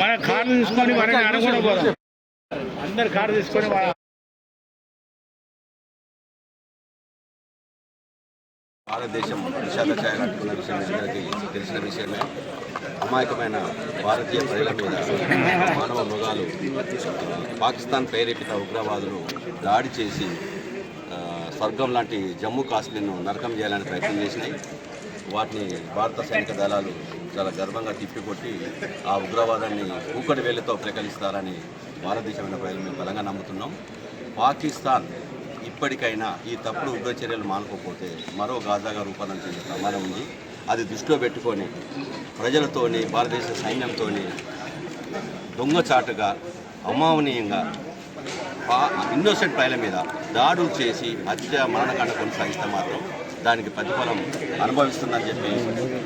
మన కార్డు తీసుకొని మన అనుకుంటూ పోదాం. అందరు కార్డు తీసుకొని భారతదేశం విషాద ఛాయ కట్టుకున్న విషయం అందరికీ తెలిసిన విషయమే. అమాయకమైన భారతీయ ప్రజల మీద మానవ మృగాలు పాకిస్తాన్ ప్రేరేపిత ఉగ్రవాదులు దాడి చేసి స్వర్గం లాంటి జమ్మూ కాశ్మీర్ను నరకం చేయాలని ప్రయత్నం చేసినాయి. వాటిని భారత సైనిక దళాలు చాలా గర్వంగా తిప్పికొట్టి ఆ ఉగ్రవాదాన్ని కూకటి వేళ్లతో ప్రకటిస్తారని భారతదేశమైన ప్రజలు మేము బలంగా నమ్ముతున్నాం. పాకిస్తాన్ ఇప్పటికైనా ఈ తప్పుడు ఉగ్ర చర్యలు మానుకోకపోతే మరో గాజాగా రూపాంతరం చెందే ప్రమాదం ఉంది. అది దృష్టిలో పెట్టుకొని ప్రజలతోని భారతదేశ సైన్యంతోని దొంగచాటుగా అమానవీయంగా ఇన్నోసెంట్ ప్రజల మీద దాడులు చేసి హత్య మరణకాండ కొనసాగిస్తే మాత్రం దానికి ప్రతిఫలం అనుభవిస్తుందని చెప్పి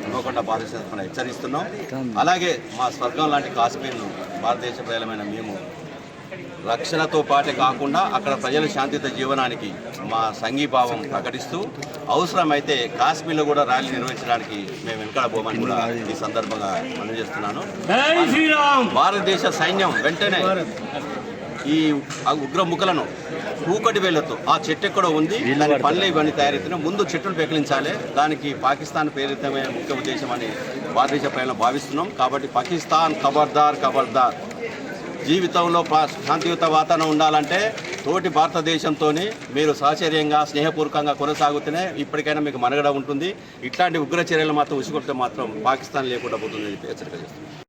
అనుకోకుండా భారతదేశం హెచ్చరిస్తున్నాం. అలాగే మా స్వర్గం లాంటి కాశ్మీర్ను భారతదేశ ప్రజలమైన మేము రక్షణతో పాటే కాకుండా అక్కడ ప్రజల శాంతియుత జీవనానికి మా సంఘీభావం ప్రకటిస్తూ అవసరమైతే కాశ్మీర్లో కూడా ర్యాలీ నిర్వహించడానికి మేము వెనకాడబోమని కూడా ఈ సందర్భంగా మనం చేస్తున్నాను. భారతదేశ సైన్యం వెంటనే ఈ ఉగ్రముఖలను కూకటి వేళ్లతో ఆ చెట్టు ఎక్కడో ఉంది, దాని పనులు ఇవన్నీ తయారైతే ముందు చెట్టును పెకిలించాలి. దానికి పాకిస్తాన్ ప్రేరితమే ముఖ్య ఉద్దేశం అని భారతదేశ ప్రజలను భావిస్తున్నాం. కాబట్టి పాకిస్తాన్ ఖబర్దార్ ఖబర్దార్. జీవితంలో శాంతియుత వాతావరణం ఉండాలంటే తోటి భారతదేశంతో మీరు సహచర్యంగా స్నేహపూర్వకంగా కొనసాగుతూనే ఇప్పటికైనా మీకు మనుగడ ఉంటుంది. ఇట్లాంటి ఉగ్ర చర్యలు మాత్రం ఉసిగొడితే మాత్రం పాకిస్తాన్ లేకుండా పోతుంది హెచ్చరిక చేస్తుంది.